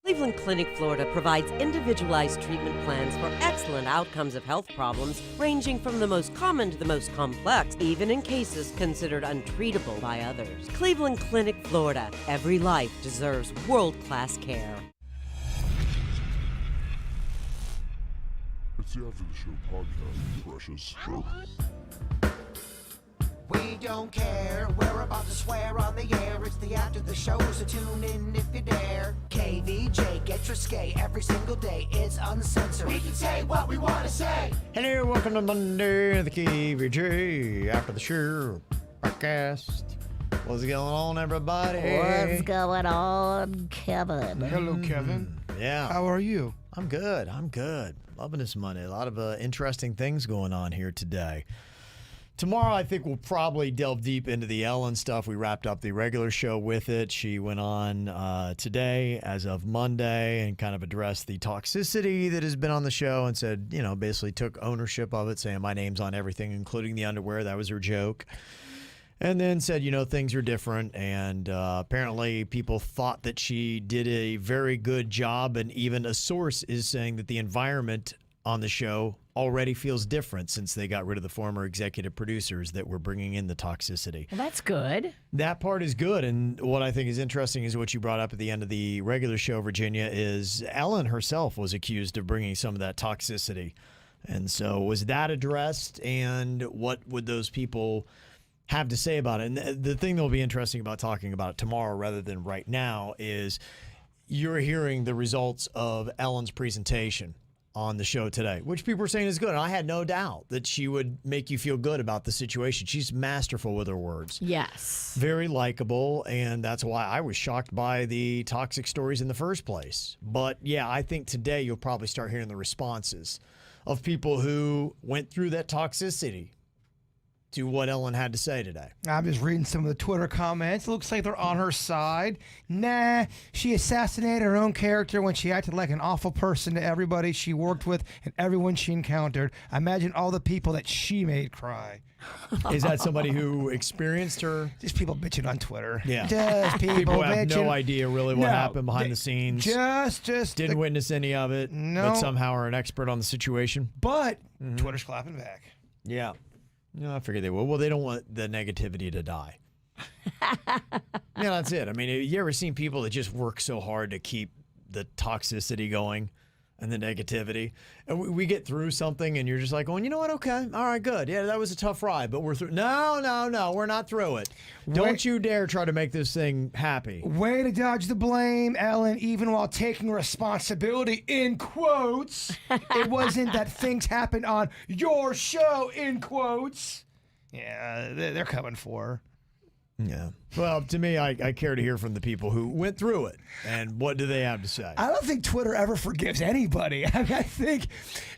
Cleveland Clinic, Florida provides individualized treatment plans for excellent outcomes of health problems ranging from the most common to the most complex, even in cases considered untreatable by others. Cleveland Clinic, Florida. Every life deserves world-class care. It's the After the Show podcast, precious. We don't care, we're about to swear on the air. It's the After the Show, so tune in if you dare. KVJ, get risque every single day. It's uncensored. We can say what we want to say. Hello, welcome to Monday, the KVJ After the Show Podcast. What's going on, everybody? What's going on, Kevin? Hello, Kevin. Yeah. How are you? I'm good. Loving this Monday. A lot of interesting things going on here today. Tomorrow, I think we'll probably delve deep into the Ellen stuff. We wrapped up the regular show with it. She went on today as of Monday and kind of addressed the toxicity that has been on the show and said, basically took ownership of it, saying my name's on everything, including the underwear. That was her joke. And then said, things are different. And apparently people thought that she did a very good job. And even a source is saying that the environment on the show already feels different since they got rid of the former executive producers that were bringing in the toxicity. Well, that's good. That part is good. And what I think is interesting is what you brought up at the end of the regular show, Virginia, is Ellen herself was accused of bringing some of that toxicity. And so was that addressed? And what would those people have to say about it? And the thing that will be interesting about talking about it tomorrow rather than right now is you're hearing the results of Ellen's presentation on the show today, which people are saying is good. And I had no doubt that she would make you feel good about the situation. She's masterful with her words. Yes. Very likable, and that's why I was shocked by the toxic stories in the first place. But yeah, I think today you'll probably start hearing the responses of people who went through that toxicity to what Ellen had to say today. I'm just reading some of the Twitter comments. It looks like they're on her side. Nah, she assassinated her own character when she acted like an awful person to everybody she worked with and everyone she encountered. Imagine all the people that she made cry. Is that somebody who experienced her? Just people bitching on Twitter. Yeah. Just people People have bitching. no idea really what No, happened behind they- the scenes. Just Didn't witness any of it, No. but somehow are an expert on the situation. But Twitter's clapping back. Yeah. I figured they will. Well, they don't want the negativity to die. That's it. I mean, you ever seen people that just work so hard to keep the toxicity going and the negativity? And we get through something and you're just like, going, you know what? Okay. All right, good. Yeah, that was a tough ride, but we're through. No, we're not through it. Don't you dare try to make this thing happy. Way to dodge the blame, Ellen, even while taking responsibility, in quotes. It wasn't that things happened on your show, in quotes. Yeah, they're coming for her. Yeah. Well, to me, I care to hear from the people who went through it and what do they have to say. I don't think Twitter ever forgives anybody. I mean, I think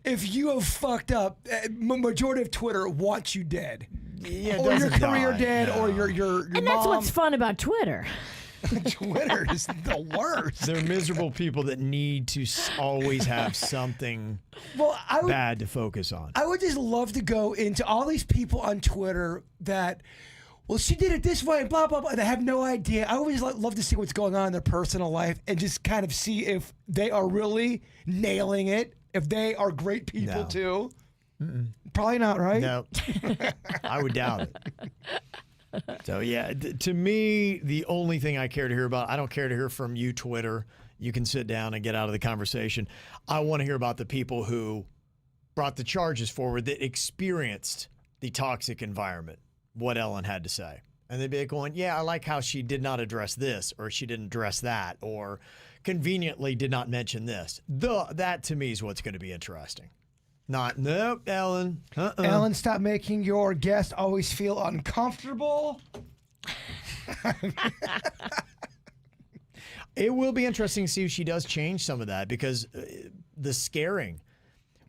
if you have fucked up, majority of Twitter wants you dead. Yeah, or your career die. dead, No. or your And mom. that's what's fun about Twitter. Twitter is the worst. They're miserable people that need to always have something bad to focus on. I would just love to go into all these people on Twitter that, well, she did it this way, blah, blah, blah. They have no idea. I always love to see what's going on in their personal life and just kind of see if they are really nailing it, if they are great people too. Mm-mm. Probably not, right? No, I would doubt it. So, yeah, to me, the only thing I care to hear about, I don't care to hear from you, Twitter. You can sit down and get out of the conversation. I want to hear about the people who brought the charges forward that experienced the toxic environment, what Ellen had to say. And they'd be going, yeah, I like how she did not address this, or she didn't address that, or conveniently did not mention this. That, to me, is what's going to be interesting. Not, nope, Ellen. Ellen, stop making your guest always feel uncomfortable. It will be interesting to see if she does change some of that, because the scaring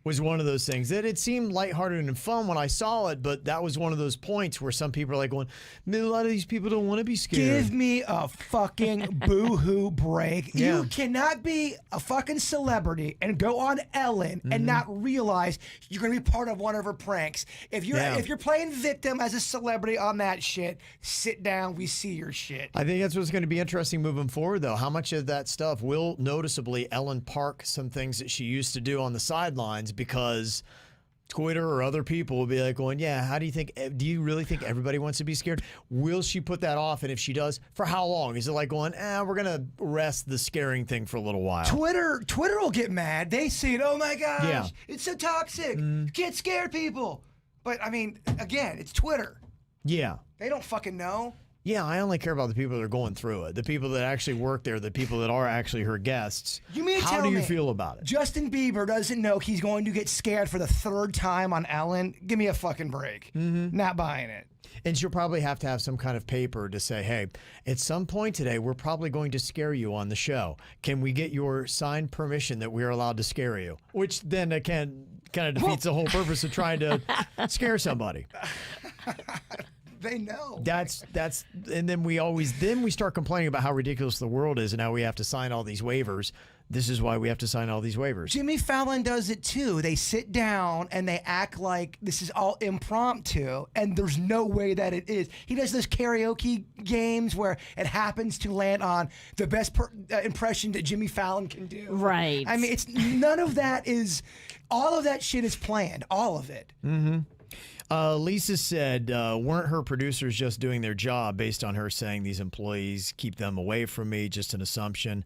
was one of those things that it seemed lighthearted and fun when I saw it, but that was one of those points where some people are like going, "Man, a lot of these people don't want to be scared." Give me a fucking boo-hoo break. Yeah. You cannot be a fucking celebrity and go on Ellen and not realize you're going to be part of one of her pranks. If you're playing victim as a celebrity on that shit, sit down. We see your shit. I think that's what's going to be interesting moving forward, though. How much of that stuff will noticeably Ellen park some things that she used to do on the sidelines because Twitter or other people will be like going, yeah, how do you really think everybody wants to be scared? Will she put that off? And if she does, for how long? Is it like going, we're going to rest the scaring thing for a little while? Twitter will get mad. They see it. Oh my gosh, Yeah. it's so toxic. You can't scare people. But I mean, again, it's Twitter. Yeah. They don't fucking know. Yeah, I only care about the people that are going through it, the people that actually work there, the people that are actually her guests. You mean to How tell do you me feel about it? Justin Bieber doesn't know he's going to get scared for the third time on Ellen? Give me a fucking break. Not buying it. And she'll probably have to have some kind of paper to say, hey, at some point today, we're probably going to scare you on the show. Can we get your signed permission that we're allowed to scare you? Which then again kind of defeats the whole purpose of trying to scare somebody. They know. That's and then we start complaining about how ridiculous the world is and how we have to sign all these waivers. This is why we have to sign all these waivers. Jimmy Fallon does it too. They sit down and they act like this is all impromptu, and there's no way that it is. He does those karaoke games where it happens to land on the best impression that Jimmy Fallon can do. Right. I mean, it's none of that is. All of that shit is planned. All of it. Mm-hmm. Lisa said, weren't her producers just doing their job based on her saying these employees keep them away from me? Just an assumption.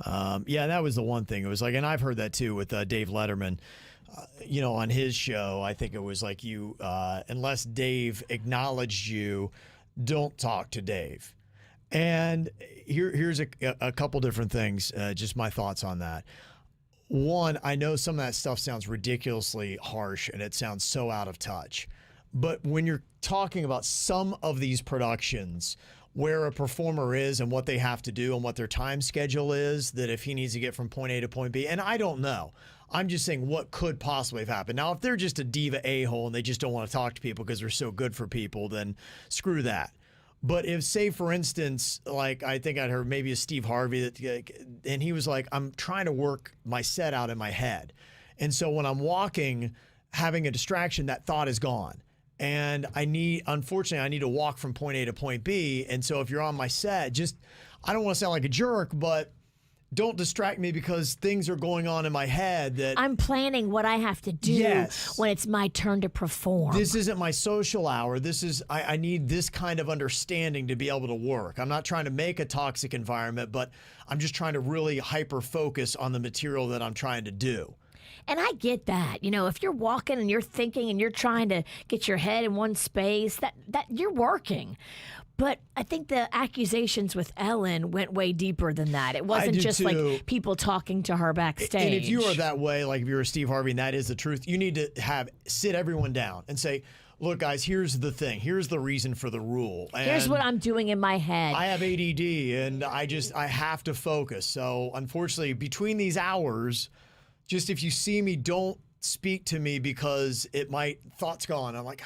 Yeah, that was the one thing. It was like, and I've heard that too with Dave Letterman. On his show, I think it was like unless Dave acknowledged you, don't talk to Dave. And here's a couple different things, just my thoughts on that. One, I know some of that stuff sounds ridiculously harsh and it sounds so out of touch. But when you're talking about some of these productions where a performer is and what they have to do and what their time schedule is, that if he needs to get from point A to point B, and I don't know. I'm just saying what could possibly have happened. Now, if they're just a diva a-hole and they just don't want to talk to people because they're so good for people, then screw that. But if, say, for instance, like I think I'd heard maybe a Steve Harvey, and he was like, I'm trying to work my set out in my head. And so when I'm walking, having a distraction, that thought is gone. And unfortunately, I need to walk from point A to point B. And so if you're on my set, I don't want to sound like a jerk, but don't distract me because things are going on in my head that I'm planning what I have to do when it's my turn to perform. This isn't my social hour. I need this kind of understanding to be able to work. I'm not trying to make a toxic environment, but I'm just trying to really hyper focus on the material that I'm trying to do. And I get that. If you're walking and you're thinking and you're trying to get your head in one space, that you're working. But I think the accusations with Ellen went way deeper than that. It wasn't just like people talking to her backstage. And if you are that way, like if you're a Steve Harvey and that is the truth, you need to sit everyone down and say, look, guys, here's the thing. Here's the reason for the rule. And here's what I'm doing in my head. I have ADD and I have to focus. So unfortunately, between these hours, just if you see me, don't speak to me because thoughts gone. I'm like,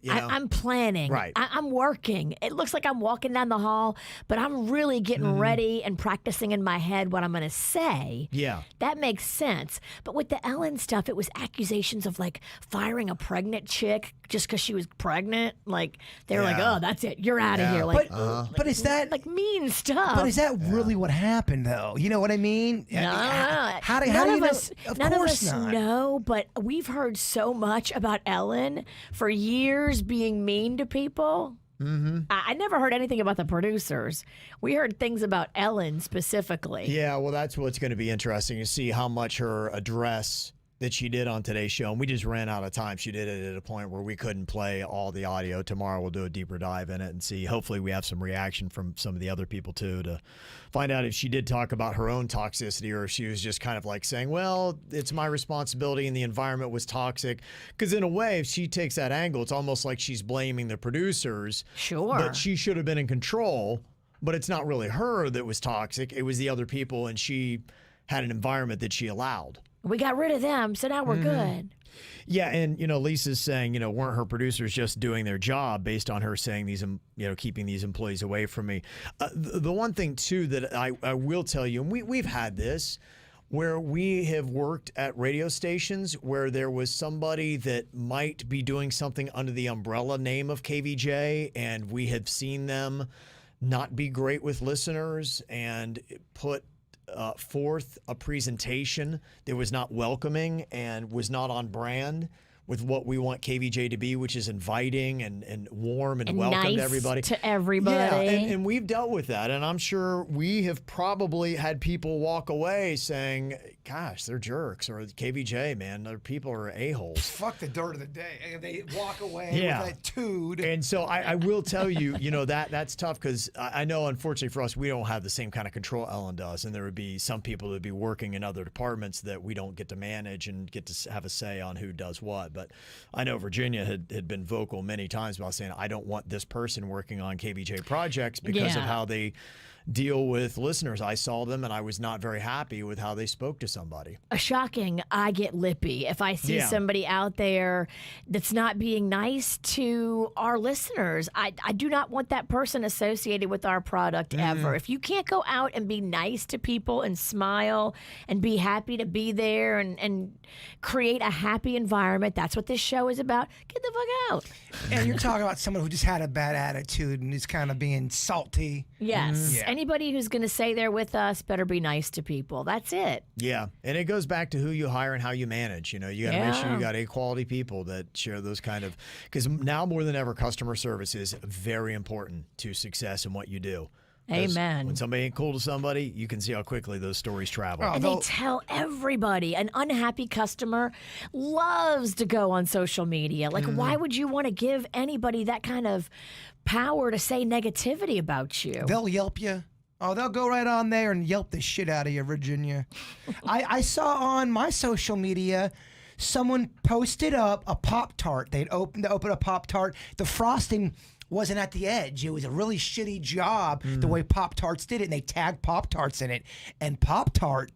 I'm planning. Right. I'm working. It looks like I'm walking down the hall, but I'm really getting ready and practicing in my head what I'm going to say. Yeah. That makes sense. But with the Ellen stuff, it was accusations of like firing a pregnant chick just because she was pregnant. Like they were like, oh, that's it. You're out of here. Like, but is that like mean stuff? But is that really what happened though? You know what I mean? No. How do you none know? of us know, but we've heard so much about Ellen for years being mean to people. Mm-hmm. I never heard anything about the producers. We heard things about Ellen specifically. Yeah, well, that's what's going to be interesting to see how much her address that she did on today's show, and we just ran out of time. She did it at a point where we couldn't play all the audio. Tomorrow we'll do a deeper dive in it and see. Hopefully we have some reaction from some of the other people too to find out if she did talk about her own toxicity or if she was just kind of like saying, well, it's my responsibility and the environment was toxic. Because in a way, if she takes that angle, it's almost like she's blaming the producers. Sure. But she should have been in control, but it's not really her that was toxic. It was the other people, and she had an environment that she allowed. We got rid of them, so now we're good. Yeah, and Lisa's saying, weren't her producers just doing their job based on her saying these, keeping these employees away from me? The one thing too that I will tell you, and we've had this, where we have worked at radio stations where there was somebody that might be doing something under the umbrella name of KVJ, and we have seen them not be great with listeners and put forth a presentation that was not welcoming and was not on brand with what we want KVJ to be, which is inviting and warm and welcome nice to everybody. To everybody. Yeah, and we've dealt with that. And I'm sure we have probably had people walk away saying, gosh, they're jerks. Or KVJ, man, their people are a-holes. Fuck the dirt of the day. And they walk away Yeah. with that tood. And so I will tell you, that's tough because I know, unfortunately for us, we don't have the same kind of control Ellen does. And there would be some people that would be working in other departments that we don't get to manage and get to have a say on who does what. But I know Virginia had been vocal many times about saying, I don't want this person working on KVJ projects because of how they deal with listeners. I saw them and I was not very happy with how they spoke to somebody. Shocking. I get lippy if I see somebody out there that's not being nice to our listeners. I do not want that person associated with our product ever. If you can't go out and be nice to people and smile and be happy to be there and create a happy environment, that's what this show is about. Get the fuck out. And you're talking about someone who just had a bad attitude and is kind of being salty. Yes. Yeah. Anybody who's going to say they're with us better be nice to people. That's it. Yeah. And it goes back to who you hire and how you manage. You got to make sure you got A-quality people that share those kind of, because now more than ever, customer service is very important to success in what you do. Amen. When somebody ain't cool to somebody, you can see how quickly those stories travel. And they tell everybody. An unhappy customer loves to go on social media. Like, why would you want to give anybody that kind of power to say negativity about you? They'll Yelp you. Oh, they'll go right on there and Yelp the shit out of you, Virginia. I saw on my social media someone posted up a Pop-Tart. They'd opened a Pop-Tart. The frosting wasn't at the edge. It was a really shitty job the way Pop-Tarts did it, and they tagged Pop-Tarts in it. And Pop-Tart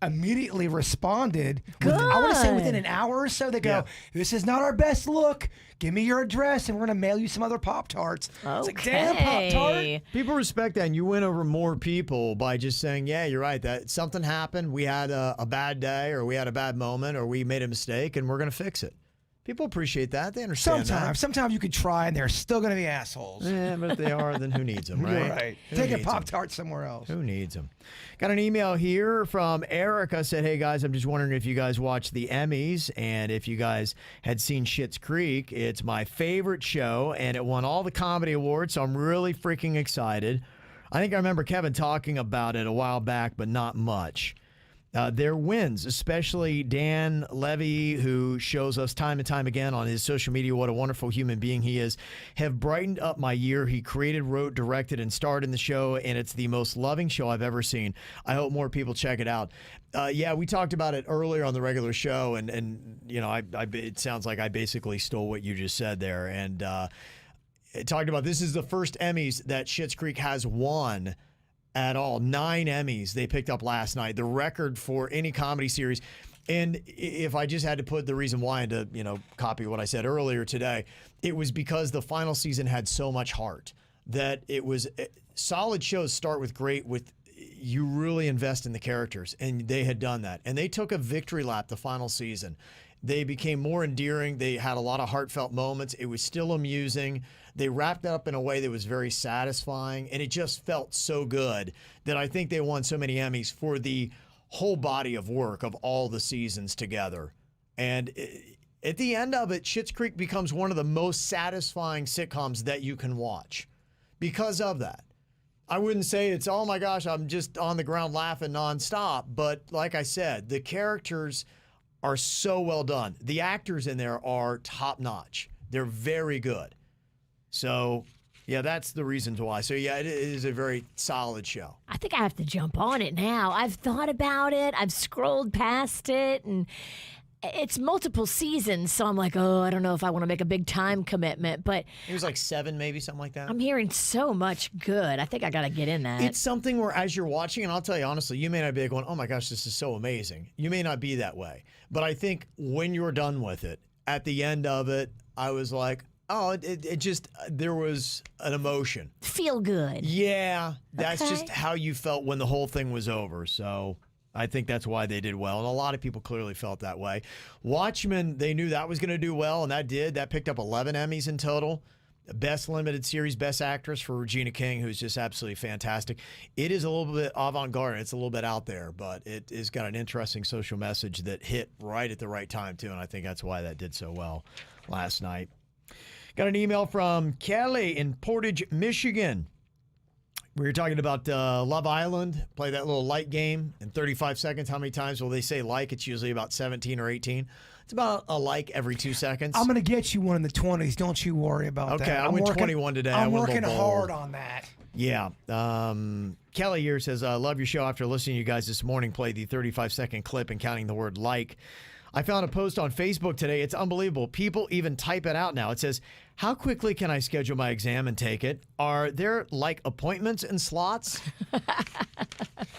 immediately responded. I want to say within an hour or so, they go, this is not our best look. Give me your address, and we're going to mail you some other Pop-Tarts. Okay. It's like, damn, Pop-Tart. People respect that, and you win over more people by just saying, yeah, you're right, that something happened, we had a bad day, or we had a bad moment, or we made a mistake, and we're going to fix it. People appreciate that. They understand that. Sometimes you could try, and they're still going to be assholes. Yeah, but if they are, then who needs them, right? You're right. Who Take a needs 'em? Pop-Tart somewhere else. Who needs them? Got an email here from Erica. Said, hey, guys, I'm just wondering if you guys watched the Emmys and if you guys had seen Schitt's Creek. It's my favorite show, and it won all the comedy awards, so I'm really freaking excited. I think I remember Kevin talking about it a while back, but not much. Their wins, especially Dan Levy, who shows us time and time again on his social media what a wonderful human being he is, have brightened up my year. He created, wrote, directed, and starred in the show, and it's the most loving show I've ever seen. I hope more people check it out. Yeah, we talked about it earlier on the regular show, and it sounds like I basically stole what you just said there. And it talked about this is the first Emmys that Schitt's Creek has won at all. 9 Emmys they picked up last night, the record for any comedy series. And if I just had to put the reason why into, copy what I said earlier today, it was because the final season had so much heart that it was solid shows start with great with you really invest in the characters, and they had done that. And they took a victory lap the final season. They became more endearing. They had a lot of heartfelt moments. It was still amusing. They wrapped it up in a way that was very satisfying, and it just felt so good that I think they won so many Emmys for the whole body of work of all the seasons together. And at the end of it, Schitt's Creek becomes one of the most satisfying sitcoms that you can watch because of that. I wouldn't say it's, oh my gosh, I'm just on the ground laughing nonstop, but like I said, the characters are so well done. The actors in there are top notch. They're very good. So, yeah, that's the reasons why. So, yeah, it is a very solid show. I think I have to jump on it now. I've thought about it. I've scrolled past it, and it's multiple seasons, so I'm like, oh, I don't know if I want to make a big time commitment, but It was like 7, maybe, something like that. I'm hearing so much good. I think I got to get in that. It's something where as you're watching, and I'll tell you honestly, you may not be going, oh my gosh, this is so amazing. You may not be that way. But I think when you're done with it, at the end of it, I was like, oh, it just, there was an emotion. Feel good. Yeah, that's Okay. just how you felt when the whole thing was over. So I think that's why they did well. And a lot of people clearly felt that way. Watchmen, they knew that was going to do well, and that did. That picked up 11 Emmys in total. Best Limited Series, Best Actress for Regina King, who's just absolutely fantastic. It is a little bit avant-garde. It's a little bit out there, but it has got an interesting social message that hit right at the right time, too, and I think that's why that did so well last night. Got an email from Kelly in Portage, Michigan. We were talking about Love Island. Play that little like game in 35 seconds. How many times will they say like? It's usually about 17 or 18. It's about a like every 2 seconds. I'm going to get you one in the 20s. Don't you worry about that. Okay, I went 21 today. I I'm went a working little bold. hard on that. Yeah. Kelly here says, I love your show. After listening to you guys this morning, play the 35-second clip and counting the word like. I found a post on Facebook today. It's unbelievable. People even type it out now. It says, how quickly can I schedule my exam and take it? Are there like appointments and slots?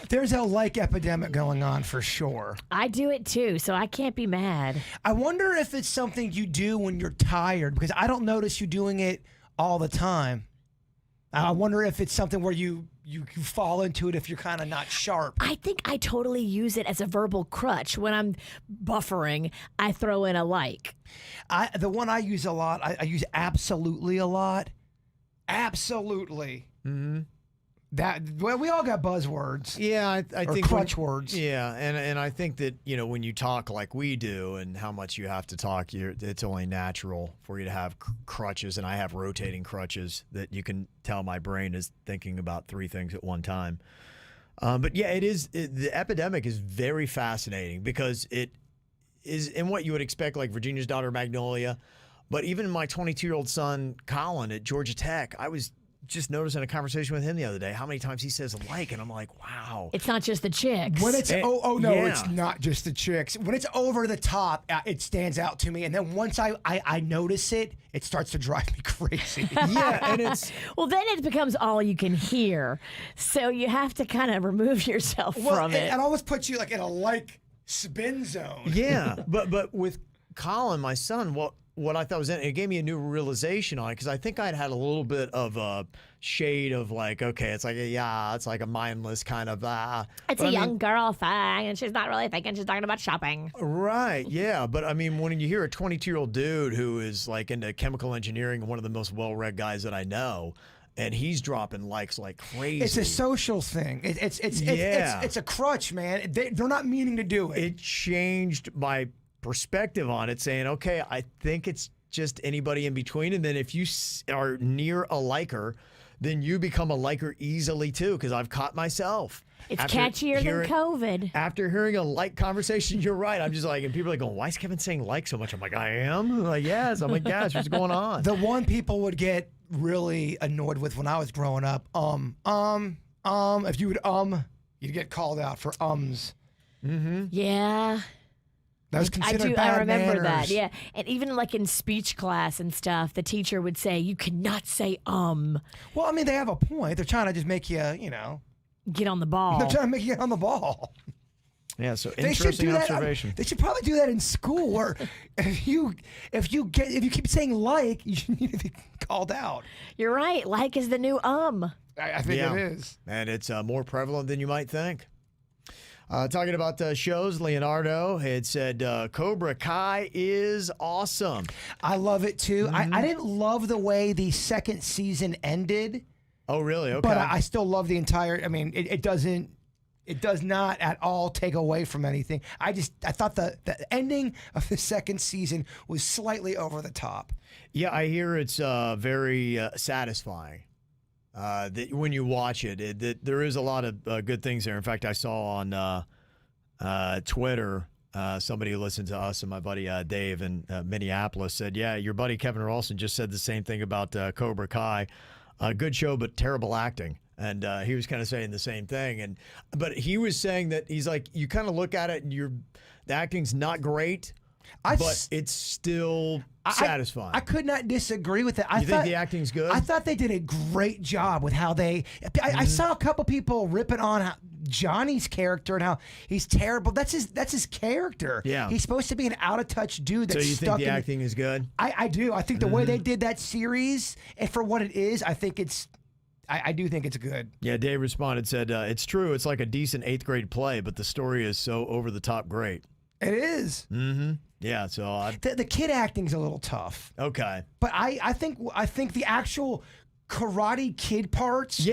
There's a like epidemic going on for sure. I do it too, so I can't be mad. I wonder if it's something you do when you're tired, because I don't notice you doing it all the time. I wonder if it's something where you fall into it if you're kind of not sharp. I think I totally use it as a verbal crutch. When I'm buffering, I throw in a like. The one I use a lot, I use absolutely a lot. Absolutely. Mm-hmm. Well, we all got buzzwords. Yeah, I Or think crutch words. Yeah, and I think that when you talk like we do and how much you have to talk, it's only natural for you to have crutches, and I have rotating crutches that you can tell my brain is thinking about 3 things at one time. But yeah, the epidemic is very fascinating because it is in what you would expect, like Virginia's Daughter Magnolia, but even my 22-year-old son Colin at Georgia Tech, I was just noticing a conversation with him the other day how many times he says like, and I'm like, wow. It's not just the chicks. When it's no, yeah. it's not just the chicks. When it's over the top, it stands out to me, and then once I notice it, it starts to drive me crazy. Yeah, and it's Well, then it becomes all you can hear. So you have to kind of remove yourself from it. It always puts you like in a like spin zone. yeah, but with Colin, my son, what I thought was it gave me a new realization on it, because I think I'd had a little bit of a shade of like, okay, it's like it's like a mindless kind of It's a young girl thing, and she's not really thinking. She's talking about shopping. Right, yeah, but I mean, when you hear a 22-year-old dude who is like into chemical engineering, one of the most well-read guys that I know, and he's dropping likes like crazy. It's a social thing. It's a crutch, man. They're not meaning to do it. It changed my perspective on it, saying, okay, I think it's just anybody in between, and then if you are near a liker, then you become a liker easily too, because I've caught myself. It's catchier than COVID. After hearing a like conversation, you're right. I'm just like, and people are like going, why is Kevin saying like so much? I'm like, I am? I'm like, yes. I'm like, yes, what's going on? The one people would get really annoyed with when I was growing up, if you would you'd get called out for ums. Mm-hmm. Yeah. That was considered bad I remember manners. that, yeah. And even like in speech class and stuff, the teacher would say, you cannot say Well, I mean, they have a point. They're trying to just make you, get on the ball. they're trying to make you get on the ball. Yeah, so They should interesting do that. observation. They should probably do that in school, where if you keep saying like, you need to be called out. You're right. Like is the new I think Yeah. it is. And it's more prevalent than you might think. Talking about shows, Leonardo had said Cobra Kai is awesome. I love it too. Mm-hmm. I didn't love the way the second season ended, Oh, really? Okay. but I still love the entire. I mean, it does not at all take away from anything. I thought the ending of the second season was slightly over the top. Yeah, I hear it's very satisfying. That when you watch it, that there is a lot of good things there. In fact, I saw on Twitter somebody who listened to us and my buddy Dave in Minneapolis said, yeah, your buddy Kevin Ralston just said the same thing about Cobra Kai. Good show, but terrible acting. And he was kind of saying the same thing. But he was saying that he's like, you kind of look at it and the acting's not great, but it's still satisfying. I could not disagree with that. You think the acting's good? I thought they did a great job with how they. I saw a couple people ripping on Johnny's character and how he's terrible. That's his character. Yeah, he's supposed to be an out of touch dude. That's so you stuck think the acting is good? I do. I think the way they did that series and for what it is, I think it's. I do think it's good. Yeah, Dave responded, said, it's true. It's like a decent 8th grade play, but the story is so over the top great. It is. Mm-hmm. Yeah, so the kid acting's a little tough. Okay. But I think the actual Karate Kid parts,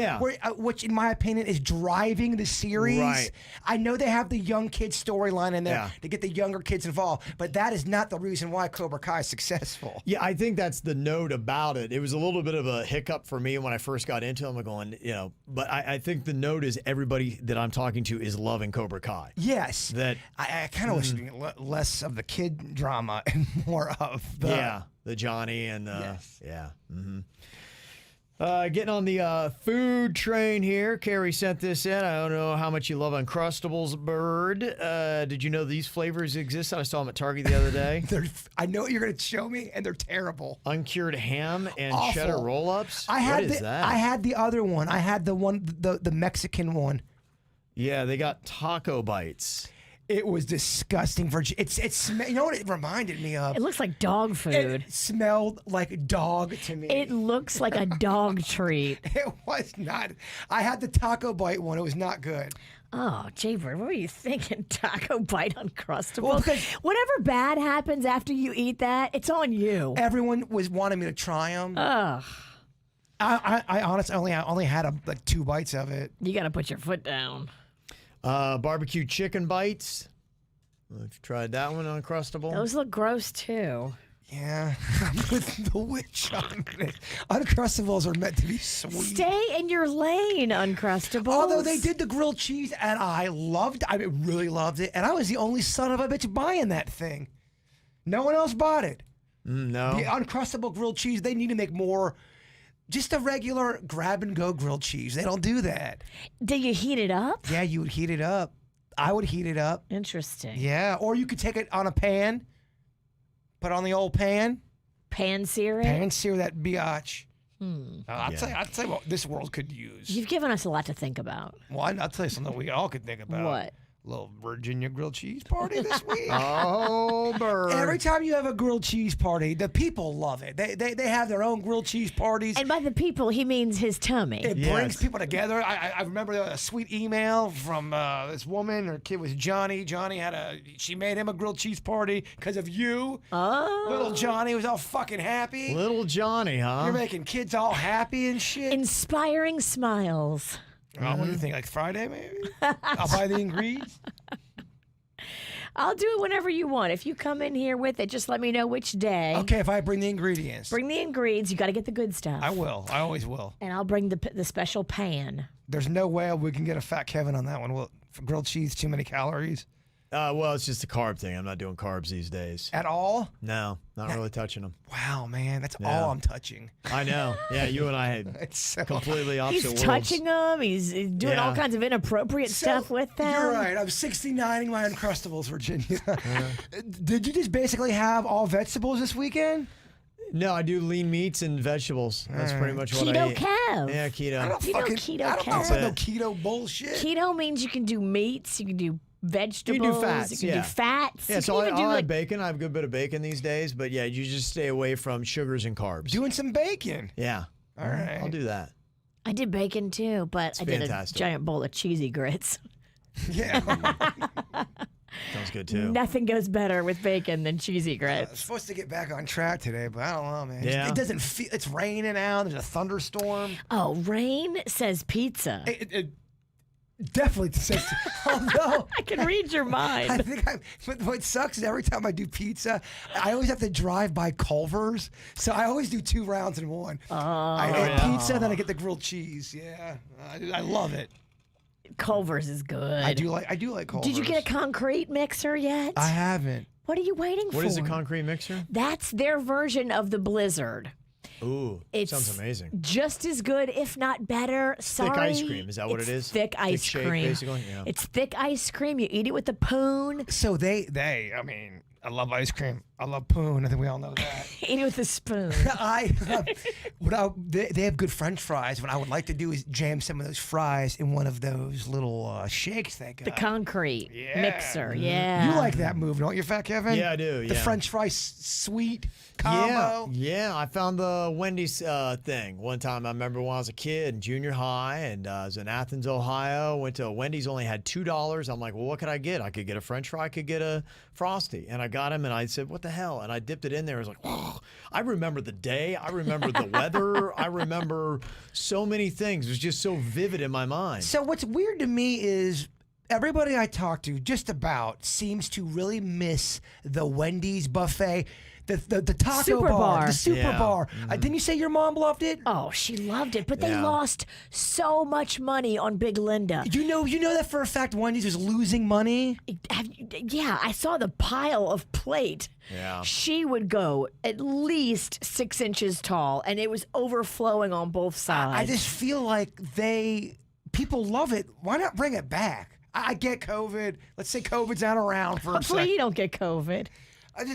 which in my opinion is driving the series. Right. I know they have the young kid storyline in there to get the younger kids involved, but that is not the reason why Cobra Kai is successful. Yeah, I think that's the note about it. It was a little bit of a hiccup for me when I first got into it. I'm going, but I think the note is everybody that I'm talking to is loving Cobra Kai. Yes. That I kind of wish less of the kid drama and more of the Johnny and getting on the food train here. Carrie sent this in. I don't know how much you love Uncrustables, Bird. Did you know these flavors exist? I saw them at Target the other day. I know what you're going to show me, and they're terrible. Uncured ham and Awful. cheddar roll-ups? What is that? I had the other one. I had the Mexican one. Yeah, they got taco bites. It was disgusting. You know what it reminded me of? It looks like dog food. It smelled like dog to me. It looks like a dog treat. It was not. I had the taco bite one. It was not good. Oh, Jaybird, what were you thinking? Taco bite Uncrustables? Well, whatever bad happens after you eat that, it's on you. Everyone was wanting me to try them. Ugh. I honestly only had like 2 bites of it. You got to put your foot down. Barbecue chicken bites. Have you tried that one, Uncrustable? Those look gross too. Yeah, I'm with the witch on it. Uncrustables are meant to be sweet. Stay in your lane, Uncrustables. Although they did the grilled cheese, and I really loved it, and I was the only son of a bitch buying that thing. No one else bought it. No. The Uncrustable grilled cheese, they need to make more. Just a regular grab-and-go grilled cheese. They don't do that. Do you heat it up? Yeah, you would heat it up. I would heat it up. Interesting. Yeah, or you could take it on a pan, put it on the old pan. Pan sear it? Pan sear that biatch. I'd say what this world could use. You've given us a lot to think about. Well, I'll tell you something we all could think about. What? Little Virginia grilled cheese party this week. Oh, Bird. Every time you have a grilled cheese party, the people love it. They have their own grilled cheese parties. And by the people, he means his tummy. It brings people together. I remember a sweet email from this woman. Her kid was Johnny. She made him a grilled cheese party because of you. Oh. Little Johnny was all fucking happy. Little Johnny, huh? You're making kids all happy and shit. Inspiring smiles. What do you think? Like Friday, maybe? I'll buy the ingredients. I'll do it whenever you want. If you come in here with it, just let me know which day. Okay, if I bring the ingredients. Bring the ingredients. You got to get the good stuff. I will. I always will. And I'll bring the special pan. There's no way we can get a Fat Kevin on that one. Well, for grilled cheese, too many calories. Well, it's just a carb thing. I'm not doing carbs these days. At all? No, not really touching them. Wow, man, that's all I'm touching. I know. Yeah, you and I had It's so completely opposite He's worlds. touching them. He's doing all kinds of inappropriate stuff with them. You're right. I'm 69ing my Uncrustables, Virginia. Did you just basically have all vegetables this weekend? No, I do lean meats and vegetables. That's pretty much what Keto I eat. Kev. Yeah, keto. I don't Keto I don't know Kev. about no keto bullshit. Keto means you can do meats, you can do vegetables, You do fats, you can yeah. do fats. Yeah, you so can I even do have like bacon. I have a good bit of bacon these days, but yeah, you just stay away from sugars and carbs. Doing some bacon. Yeah. All right. I'll do that. I did bacon too, but I did fantastic. a giant bowl of cheesy grits. Yeah. Sounds good too. Nothing goes better with bacon than cheesy I'm grits. supposed to get back on track today, but I don't know, man. Yeah. It doesn't feel. It's raining out. There's a thunderstorm. Oh, Rain says pizza. It definitely says. Although I can read your mind. I think but what sucks is every time I do pizza, I always have to drive by Culver's, so I always do 2 rounds in one. I get pizza, then I get the grilled cheese. Yeah, I love it. Culver's is good. I do like Culver's. Did you get a concrete mixer yet? I haven't. What are you waiting for? What is a concrete mixer? That's their version of the Blizzard. Ooh, It's sounds amazing. Just as good, if not better. Sorry. Thick ice cream. Is that what It's it is? Thick ice shake, cream. basically? Yeah. It's thick ice cream. You eat it with the poon. So they, I mean, I love ice cream. I love poon. I think we all know that. Eat it with a spoon. They have good French fries. What I would like to do is jam some of those fries in one of those little shakes they got. The concrete mixer. You Yeah. like that move, don't you, Fat Kevin? Yeah, I do. The yeah. French fries sweet combo. Yeah, I found the Wendys thing one time. I remember when I was a kid in junior high, and I was in Athens, Ohio. Went to a Wendy's, only had $2. I'm like, well, what could I get? I could get a French fry, I could get a Frosty, and I got him, and I said, what the hell? And I dipped it in there. I was like, whoa. I remember the day. I remember the weather. I remember so many things. It was just so vivid in my mind. So what's weird to me is everybody I talk to just about seems to really miss the Wendy's buffet. The taco Super bar. The super Yeah. bar. Didn't you say your mom loved it? Oh, she loved it, but they Yeah. lost so much money on Big Linda. You know that for a fact Wendy's was losing money? Yeah, I saw the pile of plate. Yeah. She would go at least 6 inches tall, and it was overflowing on both sides. I just feel like people love it. Why not bring it back? I get COVID. Let's say COVID's not around for a Hopefully second. you don't get COVID.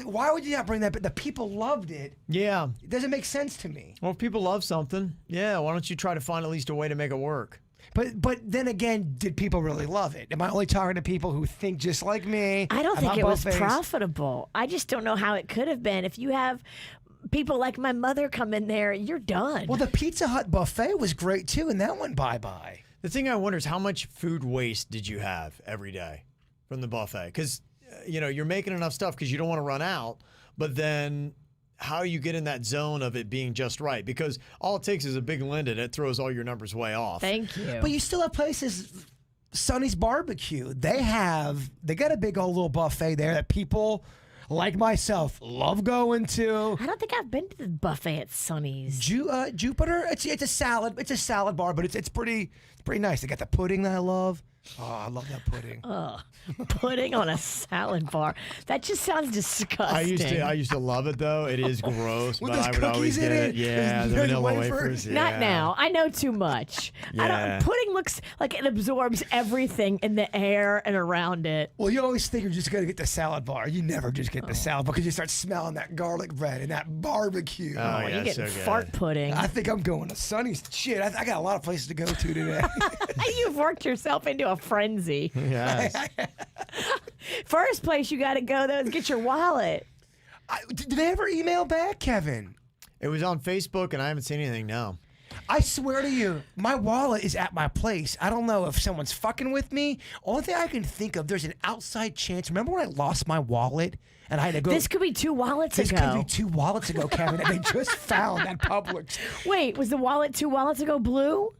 Why would you not bring that? But the people loved it. Yeah. It doesn't make sense to me. Well, if people love something, yeah, why don't you try to find at least a way to make it work? But then again, did people really love it? Am I only talking to people who think just like me? I don't think about it was buffets? profitable. I just don't know how it could have been. If you have people like my mother come in there, you're done. Well, the Pizza Hut buffet was great too, and that went bye-bye. The thing I wonder is how much food waste did you have every day from the buffet? Because, you're making enough stuff because you don't want to run out, but then how you get in that zone of it being just right? Because all it takes is a Big Linda that throws all your numbers way off. Thank you. But you still have places, Sonny's Barbecue. They got a big old little buffet there that people like myself love going to. I don't think I've been to the buffet at Sonny's. Jupiter. It's a salad. It's a salad bar, but it's pretty nice. They got the pudding that I love. Oh, I love that pudding. Pudding on a salad bar. That just sounds disgusting. I used to love it though. It is gross, With but those I would always cookies in get it? it. Yeah, Those the vanilla wafers? wafers. Not yeah. now. I know too much. Yeah. Pudding looks like it absorbs everything in the air and around it. Well, you always think you're just going to get the salad bar. You never just get the salad bar because you start smelling that garlic bread and that barbecue. Oh, Oh, yeah, you get so good. fart pudding. I think I'm going to Sonny's. Shit, I got a lot of places to go to today. You've worked yourself into a frenzy. Yes. First place you got to go, though, is get your wallet. Did they ever email back, Kevin? It was on Facebook, and I haven't seen anything now. I swear to you, my wallet is at my place. I don't know if someone's fucking with me. Only thing I can think of, there's an outside chance. Remember when I lost my wallet and I had to go? This could be 2 wallets This ago. could be 2 wallets ago, Kevin, and they just found that Publix. Wait, was the wallet 2 wallets ago blue?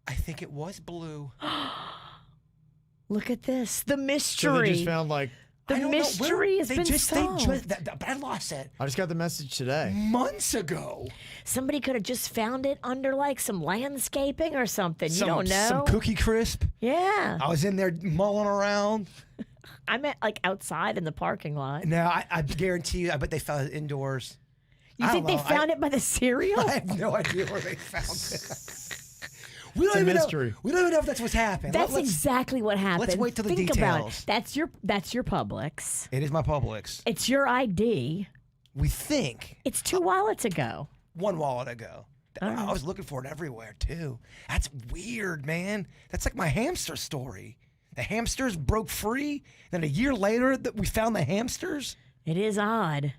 I think it was blue. Look at this. The So mystery. they just found I the don't know. mystery has They been just, solved. but I lost it I just got the message today. months ago. Somebody could have just found it under like some landscaping or something. You don't know. Some Cookie Crisp. Yeah. I was in there mulling around. I meant like outside in the parking lot. Now, I guarantee you, I bet they found it indoors. You I think don't they know. found it by the cereal? I have no idea where they found it. We don't a even mystery. know. We don't even know if that's what's happened. That's Let's- exactly what happened. let's wait till the Think about details. it. That's your Publix. It is my Publix. It's your ID. We think It's 2 wallets ago. 1 wallet ago. I was looking for it everywhere too. That's weird, man. That's like my hamster story. The hamsters broke free. Then a year later, that we found the hamsters. It is odd.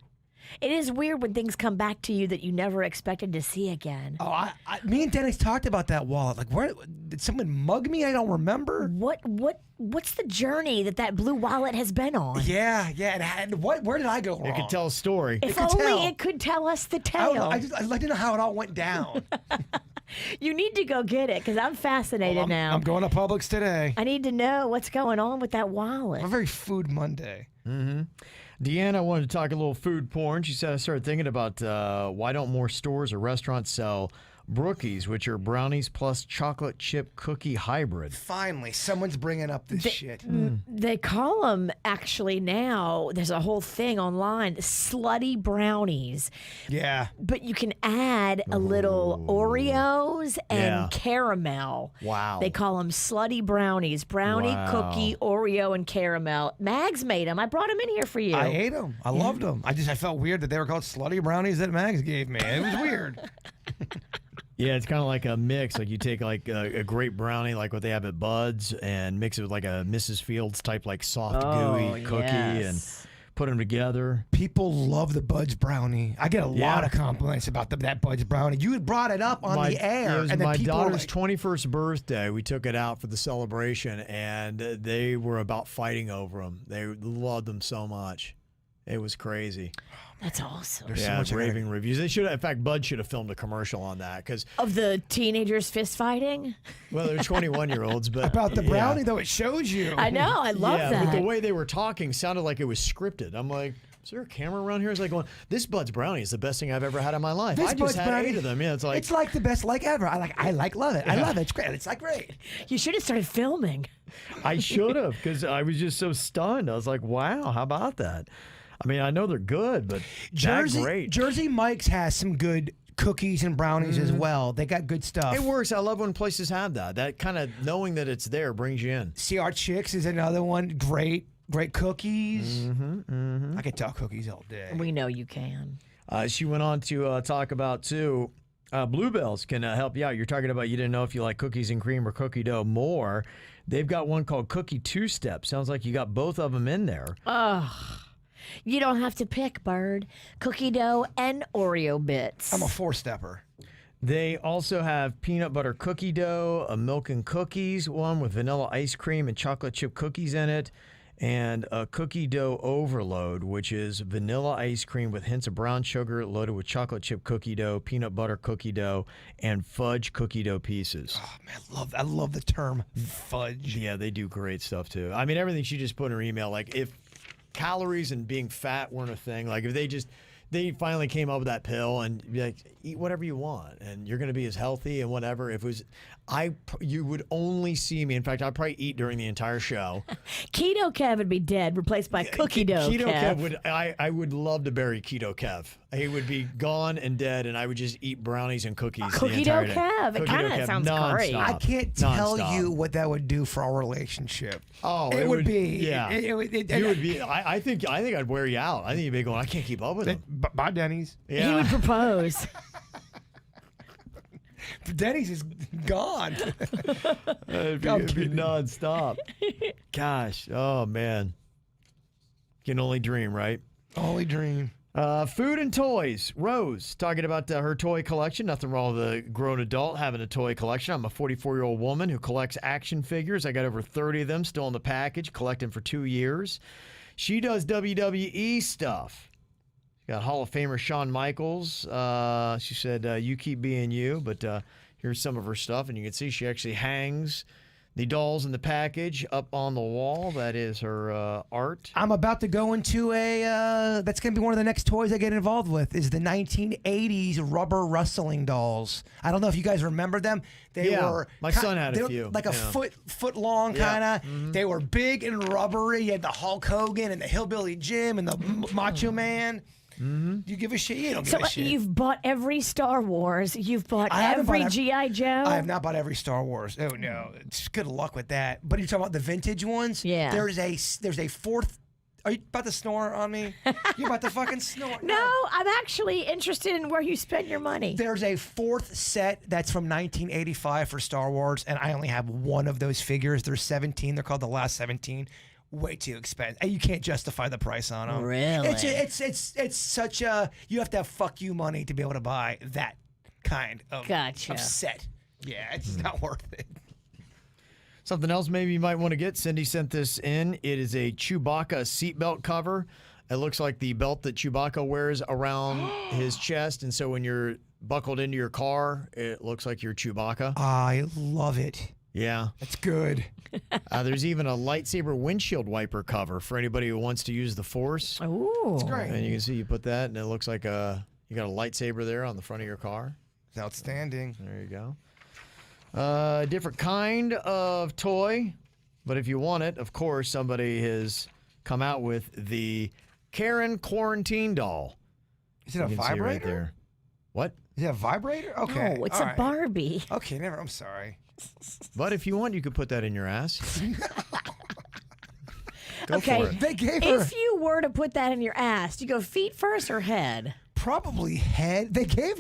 It is weird when things come back to you that you never expected to see again. Oh, me and Dennis talked about that wallet. Like, where did someone mug me? I don't remember. What's the journey that blue wallet has been on? Yeah. And where did I go wrong? It could tell a story. If could only tell. it could tell us the I don't know. tale. I'd like to know how it all went down. You need to go get it because I'm fascinated now. I'm going to Publix today. I need to know what's going on with that wallet. A very Food Monday. Deanna wanted to talk a little food porn. She said, I started thinking about why don't more stores or restaurants sell Brookies, which are brownies plus chocolate chip cookie hybrid. Finally, someone's bringing up this shit. They call them, actually now, there's a whole thing online, slutty brownies. Yeah. But you can add a little Oreos and Yeah. caramel. Wow. They call them slutty brownies. Brownie, Wow. cookie, Oreo, and caramel. Mags made them. I brought them in here for you. I ate them. I loved them. I felt weird that they were called slutty brownies that Mags gave me. It was weird. Yeah, it's kind of like a mix. Like you take like a great brownie, like what they have at Bud's, and mix it with like a Mrs. Fields type, like soft, gooey cookie, and put them together. People love the Bud's brownie. I get a lot of compliments about that Bud's brownie. You had brought it up on the air. It was and then my people were daughter's like, 21st birthday. We took it out for the celebration, and they were about fighting over them. They loved them so much. It was crazy. That's awesome. There's so Yeah, much raving reviews. They should have, in fact, Bud should have filmed a commercial on that because, Of the teenagers fist fighting? well, they're 21-year-olds, but about the yeah. brownie, though, it shows you. I know. I love Yeah, that. but the way they were talking sounded like it was scripted. I'm like, is there a camera around here? It's like going, this Bud's brownie is the best thing I've ever had in my life. This I just Bud's had brownie, 8 of them. Yeah, it's like the best like ever. Love it. I love it. It's great. It's like great. You should have started filming. I should have because I was just so stunned. I was like, wow, how about that? I mean, I know they're good, but that great. Jersey Mike's has some good cookies and brownies as well. They got good stuff. It works. I love when places have that. That kind of knowing that it's there brings you in. CR Chicks is another one. Great cookies. I could talk cookies all day. We know you can. She went on to talk about, too, Bluebells can help you out. You're talking about you didn't know if you like cookies and cream or cookie dough more. They've got one called Cookie Two-Step. Sounds like you got both of them in there. You don't have to pick, Bird. Cookie dough and Oreo bits. I'm a four-stepper. They also have peanut butter cookie dough, a milk and cookies one with vanilla ice cream and chocolate chip cookies in it, and a cookie dough overload, which is vanilla ice cream with hints of brown sugar loaded with chocolate chip cookie dough, peanut butter cookie dough, and fudge cookie dough pieces. Oh, man, I love the term fudge. Yeah, they do great stuff, too. I mean, everything she just put in her email, like if calories and being fat weren't a thing, like if they finally came up with that pill and be like, eat whatever you want and you're going to be as healthy and whatever. If it was, you would only see me. In fact, I'd probably eat during the entire show. Keto Kev would be dead, replaced by Cookie Dough Keto Kev. Kev would, I would love to bury Keto Kev. He would be gone and dead, and I would just eat brownies and cookies. Cookie the entire Dough day. Kev. It Cookie kinda Dough Kev, sounds great. nonstop. I can't tell Nonstop. you what that would do for our relationship. Oh, it would be. Yeah, You would be. I think I'd wear you out. I think you'd be going, I can't keep up with him. Bye, Denny's. Yeah. He would propose. Denny's is gone. It'd be nonstop. Gosh, oh man, can only dream, right? Only dream. Food and toys. Rose talking about her toy collection. Nothing wrong with a grown adult having a toy collection. I'm a 44-year-old woman who collects action figures. I got over 30 of them still in the package, collecting for 2 years. She does WWE stuff. Got Hall of Famer Shawn Michaels. She said, you keep being you, but here's some of her stuff. And you can see she actually hangs the dolls in the package up on the wall. That is her art. I'm about to go into that's going to be one of the next toys I get involved with is the 1980s rubber wrestling dolls. I don't know if you guys remember them. They were my son had they a were few. like a Yeah. foot long kind of. Mm-hmm. They were big and rubbery. You had the Hulk Hogan and the Hillbilly Jim and the Macho Man. Mm-hmm. You give a shit? You don't give So a shit. you've bought every Star Wars. You've bought I haven't every bought G.I. Joe. I have not bought every Star Wars. Oh no, it's good luck with that. But you're talking about the vintage ones. Yeah. There's a fourth. Are you about to snore on me? You're about to fucking snore. No, I'm actually interested in where you spend your money. There's a fourth set that's from 1985 for Star Wars, and I only have one of those figures. There's 17. They're called the last 17. Way too expensive. And you can't justify the price on them. Really? It's such a, you have to have fuck you money to be able to buy that kind of, Gotcha. of set. Yeah, it's not worth it. Something else maybe you might want to get. Cindy sent this in. It is a Chewbacca seatbelt cover. It looks like the belt that Chewbacca wears around his chest. And so when you're buckled into your car, it looks like you're Chewbacca. I love it. Yeah. It's good. There's even a lightsaber windshield wiper cover for anybody who wants to use the Force. Ooh. It's great. And you can see you put that, and it looks like you got a lightsaber there on the front of your car. Outstanding. There you go. Different kind of toy, but if you want it, of course, somebody has come out with the Karen quarantine doll. Is it a You can see vibrator? right there. What? Is it a vibrator? Okay. No, it's all a right. Barbie. Okay, never. I'm sorry. But if you want, you could put that in your ass. Go Okay. for it. They gave her If you were to put that in your ass, do you go feet first or head? probably head. They gave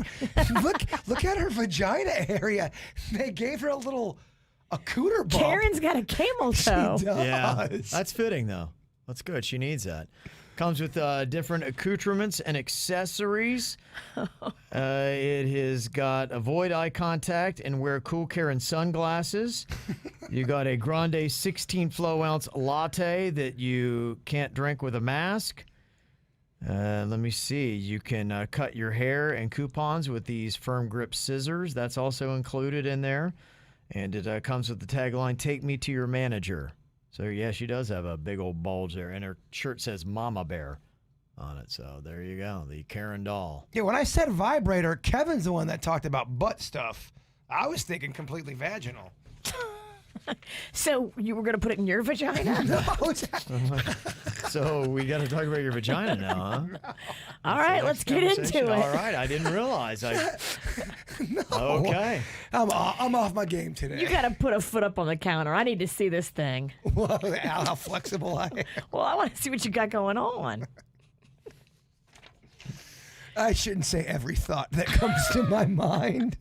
look at her vagina area. They gave her a cooter bump. Karen's got a camel toe. She does. Yeah, that's fitting though. That's good. She needs that. Comes with different accoutrements and accessories. It has got avoid eye contact and wear cool Karen sunglasses. You got a grande 16 flow ounce latte that you can't drink with a mask. Let me see. You can cut your hair and coupons with these firm grip scissors. That's also included in there. And it comes with the tagline, "Take me to your manager." So, yeah, she does have a big old bulge there. And her shirt says Mama Bear on it. So, there you go. The Karen doll. Yeah, when I said vibrator, Kevin's the one that talked about butt stuff. I was thinking completely vaginal. So you were going to put it in your vagina? No, So, we got to talk about your vagina now, huh? All right, let's get into it. All right. I didn't realize. Okay. I'm off my game today. You got to put a foot up on the counter. I need to see this thing. Whoa, how flexible I am. Well, I want to see what you got going on. I shouldn't say every thought that comes to my mind.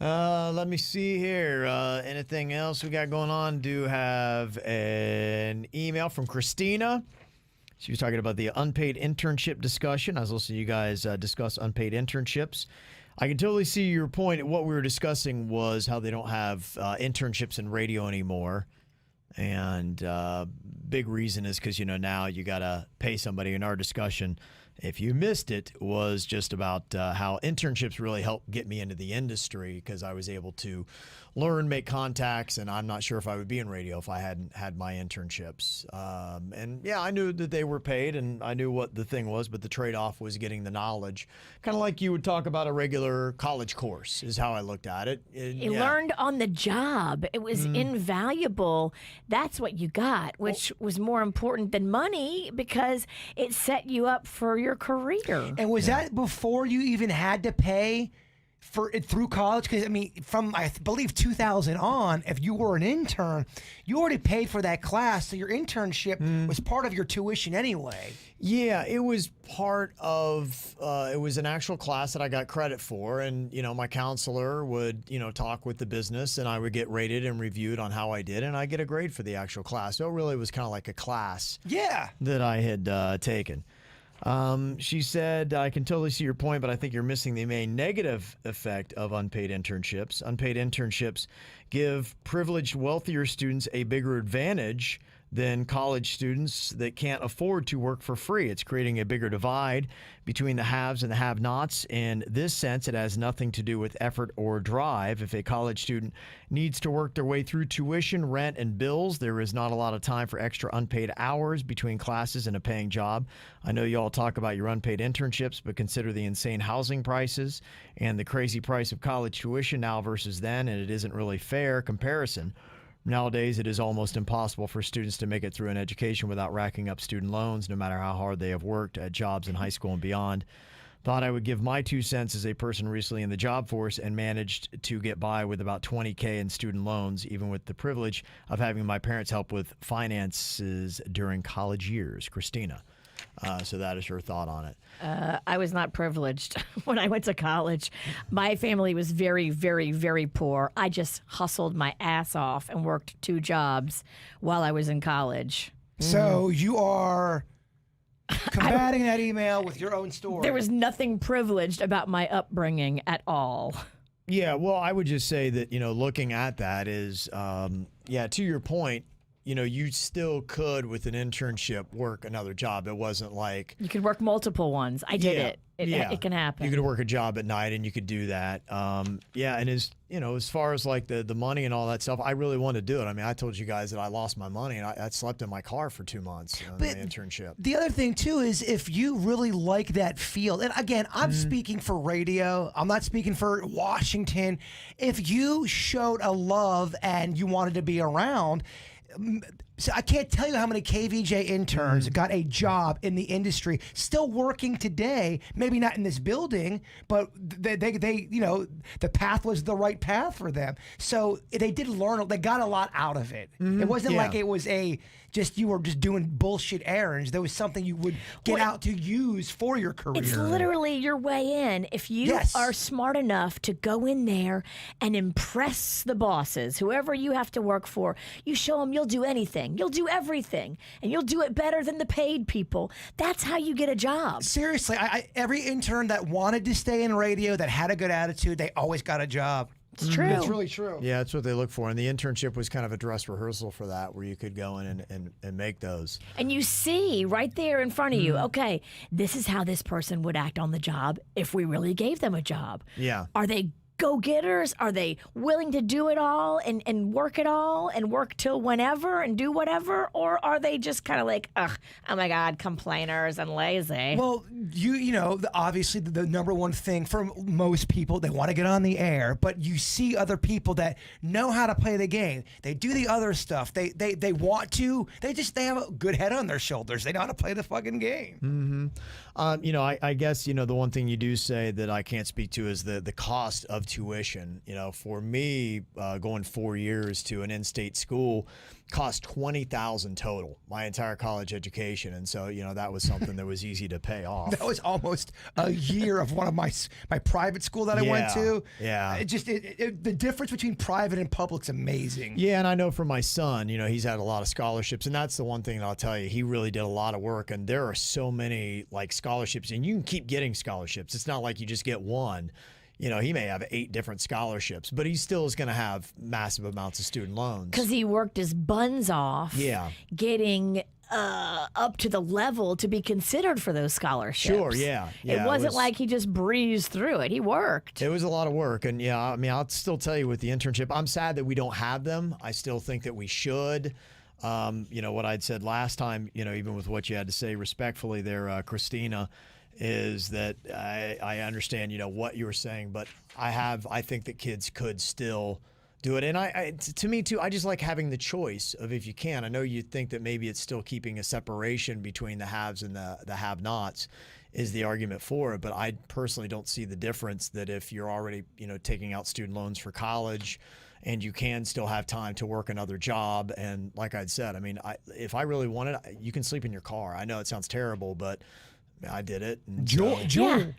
Let me see here. Anything else we got going on? Do have an email from Christina. She was talking about the unpaid internship discussion. I was listening to you guys discuss unpaid internships. I can totally see your point. What we were discussing was how they don't have internships in radio anymore. And big reason is because, now you got to pay somebody. In our discussion, if you missed it, was just about how internships really helped get me into the industry because I was able to learn, make contacts, and I'm not sure if I would be in radio if I hadn't had my internships. And yeah, I knew that they were paid and I knew what the thing was, but the trade-off was getting the knowledge. Kind of like you would talk about a regular college course is how I looked at it. You learned on the job. It was invaluable. That's what you got, which was more important than money because it set you up for your career. And was that before you even had to pay for it through college? Because, from, I believe, 2000 on, if you were an intern, you already paid for that class, so your internship was part of your tuition anyway. Yeah, it was part of, it was an actual class that I got credit for. And, my counselor would, talk with the business and I would get rated and reviewed on how I did. And I get a grade for the actual class. So it really was kind of like a class that I had taken. She said, I can totally see your point, but I think you're missing the main negative effect of unpaid internships. Unpaid internships give privileged, wealthier students a bigger advantage than college students that can't afford to work for free. It's creating a bigger divide between the haves and the have-nots. In this sense, it has nothing to do with effort or drive. If a college student needs to work their way through tuition, rent, and bills, there is not a lot of time for extra unpaid hours between classes and a paying job. I know you all talk about your unpaid internships, but consider the insane housing prices and the crazy price of college tuition now versus then, and it isn't really fair comparison. Nowadays, it is almost impossible for students to make it through an education without racking up student loans, no matter how hard they have worked at jobs in high school and beyond. Thought I would give my 2 cents as a person recently in the job force and managed to get by with about $20K in student loans, even with the privilege of having my parents help with finances during college years. Christina. So that is her thought on it. I was not privileged when I went to college. My family was very, very, very poor. I just hustled my ass off and worked 2 jobs while I was in college. So you are combating that email with your own story. There was nothing privileged about my upbringing at all. Yeah, well, I would just say that, looking at that is, to your point, you still could with an internship work another job. It wasn't like You could work multiple ones. I did it. It can happen. You could work a job at night and you could do that. And as far as like the money and all that stuff, I really wanted to do it. I mean, I told you guys that I lost my money and I slept in my car for 2 months on the internship. The other thing too is if you really like that field, and again, I'm speaking for radio. I'm not speaking for Washington. If you showed a love and you wanted to be around. So I can't tell you how many KVJ interns got a job in the industry, still working today. Maybe not in this building, but they the path was the right path for them. So they did learn. They got a lot out of it. It wasn't like it was you were just doing bullshit errands. There was something you would get out to use for your career. It's literally your way in. If you are smart enough to go in there and impress the bosses, whoever you have to work for, you show them you'll do anything. You'll do everything, and you'll do it better than the paid people. That's how you get a job. Seriously, every intern that wanted to stay in radio, that had a good attitude, they always got a job. It's true. It's really true. Yeah, that's what they look for. And the internship was kind of a dress rehearsal for that, where you could go in and make those. And you see right there in front of you, okay, this is how this person would act on the job if we really gave them a job. Yeah. Are they go-getters? Are they willing to do it all and work it all and work till whenever and do whatever? Or are they just kind of like, ugh, oh my God, complainers and lazy? Well, obviously the number one thing for most people, they want to get on the air, but you see other people that know how to play the game. They do the other stuff. They want to. They have a good head on their shoulders. They know how to play the fucking game. I guess, the one thing you do say that I can't speak to is the cost of tuition. For me, going 4 years to an in-state school cost $20,000 total, my entire college education. And so, that was something that was easy to pay off. That was almost a year of one of my private school that I went to. Yeah. The difference between private and public's amazing. Yeah, and I know for my son, he's had a lot of scholarships, and that's the one thing that I'll tell you, he really did a lot of work, and there are so many scholarships, and you can keep getting scholarships. It's not like you just get one. He may have 8 different scholarships, but he still is going to have massive amounts of student loans. Because he worked his buns off getting up to the level to be considered for those scholarships. Sure, yeah. It wasn't like he just breezed through it. He worked. It was a lot of work. And I'll still tell you with the internship, I'm sad that we don't have them. I still think that we should. What I'd said last time, even with what you had to say respectfully there, Christina, is that I understand, what you were saying, but I think that kids could still do it. And to me too, I just like having the choice of if you can. I know you think that maybe it's still keeping a separation between the haves and the have-nots is the argument for it. But I personally don't see the difference that if you're already, taking out student loans for college and you can still have time to work another job. And like I'd said, if I really wanted, you can sleep in your car. I know it sounds terrible, but I did it. Jewel. You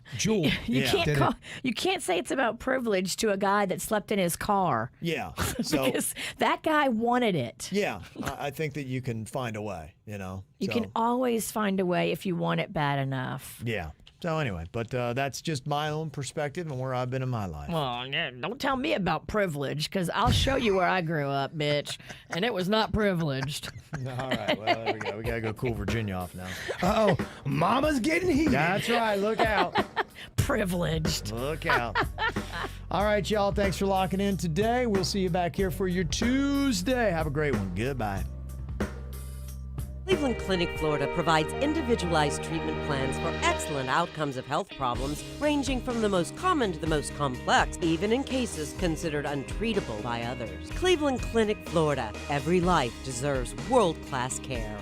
can't say it's about privilege to a guy that slept in his car. Yeah. So because that guy wanted it. Yeah. I think that you can find a way, You can always find a way if you want it bad enough. Yeah. So anyway, but that's just my own perspective and where I've been in my life. Well, yeah, don't tell me about privilege, because I'll show you where I grew up, bitch, and it was not privileged. All right, well, there we go. We got to go cool Virginia off now. Uh-oh, Mama's getting heated. That's right. Look out. Privileged. Look out. All right, y'all. Thanks for locking in today. We'll see you back here for your Tuesday. Have a great one. Goodbye. Cleveland Clinic, Florida provides individualized treatment plans for excellent outcomes of health problems, ranging from the most common to the most complex, even in cases considered untreatable by others. Cleveland Clinic, Florida. Every life deserves world-class care.